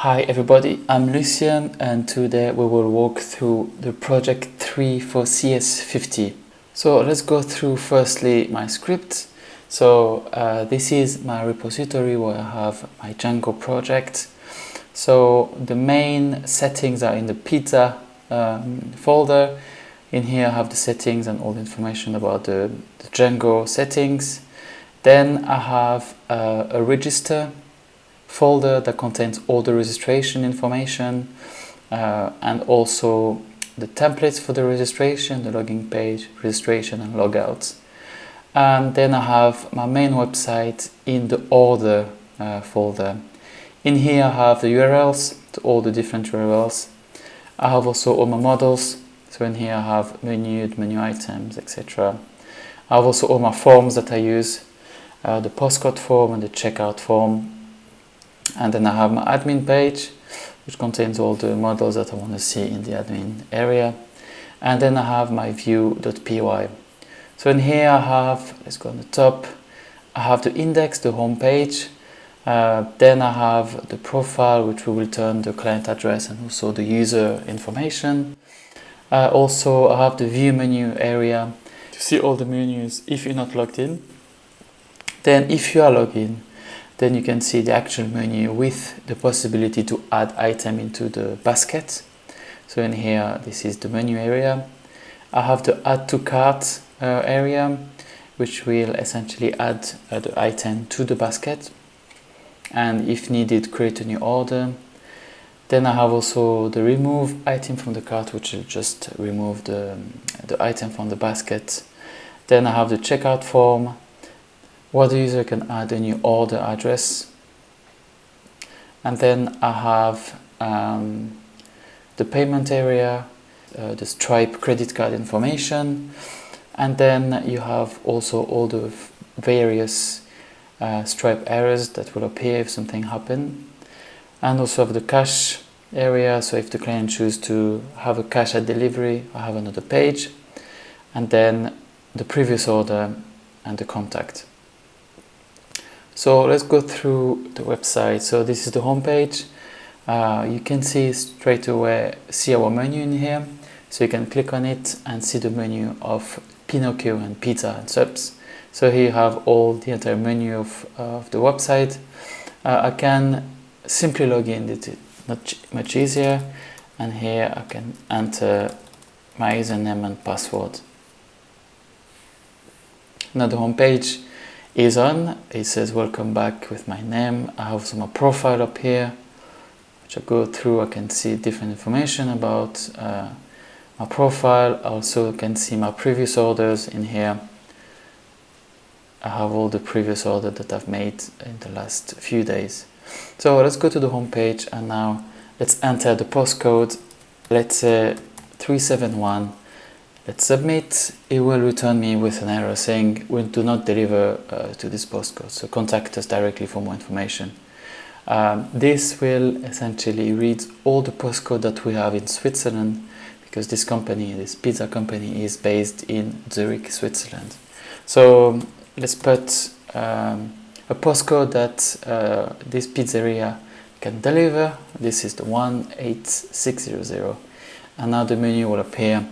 Hi everybody, I'm Lucien and today we will walk through the Project 3 for CS50. So let's go through firstly my script. So this is my repository where I have my Django project. So the main settings are in the pizza folder. In here I have the settings and all the information about the Django settings. Then I have a register folder that contains all the registration information and also the templates for the registration, the login page, registration and logouts. And then I have my main website in the order folder. In here I have the URLs to all the different URLs. I have also all my models. So in here I have menu items, etc. I have also all my forms that I use, the postcode form and the checkout form. And then I have my admin page, which contains all the models that I want to see in the admin area. And then I have my view.py. So in here I have, let's go on the top, I have the index, the home page. Then I have the profile, which will return the client address and also the user information. Also, I have the view menu area to see all the menus if you're not logged in. Then if you are logged in, then you can see the actual menu with the possibility to add item into the basket. So in here, this is the menu area. I have the add to cart area, which will essentially add the item to the basket. And if needed, create a new order. Then I have also the remove item from the cart, which will just remove the item from the basket. Then I have the checkout form, where the user can add a new order address. And then I have the payment area, the Stripe credit card information. And then you have also all the various Stripe errors that will appear if something happens. And also have the cash area, so if the client chooses to have a cash at delivery, I have another page. And then the previous order and the contact. So let's go through the website. So this is the home page. You can see straight away, see our menu in here. So you can click on it and see the menu of Pinocchio and pizza and subs. So here you have all the entire menu of the website. I can simply log in, it's much easier. And here I can enter my username and password. Now the home page is on. It says welcome back with my name. I have also my profile up here, which I go through. I can see different information about my profile. I also can see my previous orders in here. I have all the previous orders that I've made in the last few days. So let's go to the home page and now let's enter the postcode. Let's say 371. Let's submit. It will return me with an error saying we do not deliver to this postcode, so contact us directly for more information. This will essentially read all the postcode that we have in Switzerland, because this company, this pizza company, is based in Zurich, Switzerland. So let's put a postcode that this pizzeria can deliver. This is the 18600, and now the menu will appear.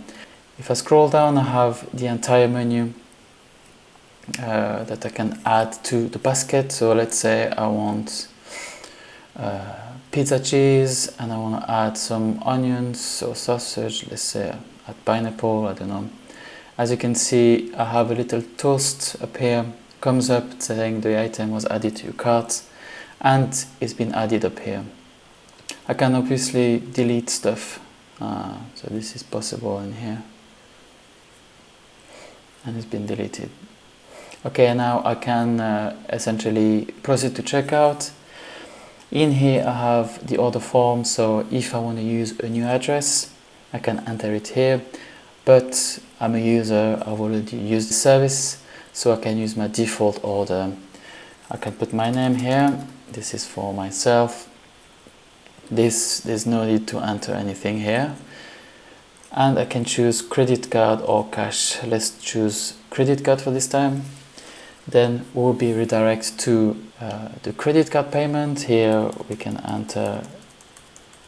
If I scroll down, I have the entire menu that I can add to the basket. So let's say I want pizza cheese and I want to add some onions or sausage. Let's say add pineapple, I don't know. As you can see, I have a little toast up here, comes up saying the item was added to your cart and it's been added up here. I can obviously delete stuff, so this is possible in here. And it's been deleted. Okay, now I can essentially proceed to checkout. In here I have the order form, so if I want to use a new address, I can enter it here. But I'm a user, I've already used the service, so I can use my default order. I can put my name here. This is for myself. There's no need to enter anything here. And I can choose credit card or cash. Let's choose credit card for this time. Then we'll be redirected to the credit card payment. Here we can enter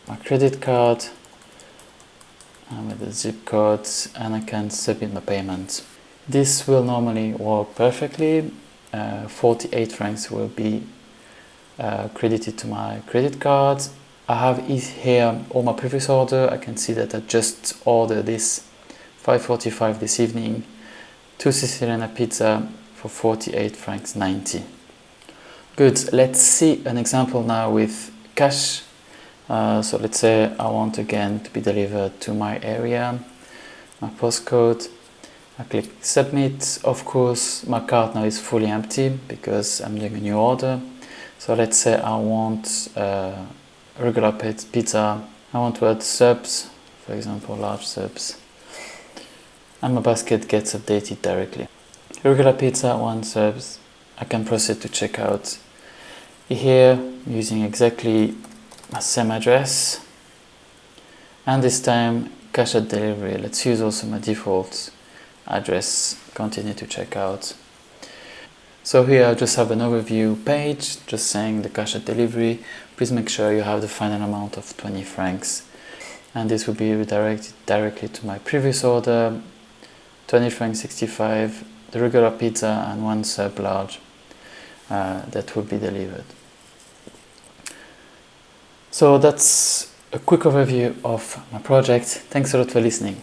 my credit card with the zip code, and I can submit my payment. This will normally work perfectly. 48 francs will be credited to my credit card. I have here all my previous order. I can see that I just ordered this 5:45 this evening, 2 Sicilian pizza for 48 francs 90. Good, let's see an example now with cash. So let's say I want again to be delivered to my area, my postcode. I click submit. Of course, my cart now is fully empty because I'm doing a new order. So let's say I want regular pizza. I want to add subs, for example, large subs. And my basket gets updated directly. Regular pizza, 1 subs. I can proceed to checkout. Here, using exactly the same address. And this time, cash at delivery. Let's use also my default address. Continue to checkout. So here I just have an overview page, just saying the cash at delivery. Please make sure you have the final amount of 20 francs. And this will be redirected directly to my previous order, 20 francs 65, the regular pizza and 1 sub large that will be delivered. So that's a quick overview of my project. Thanks a lot for listening.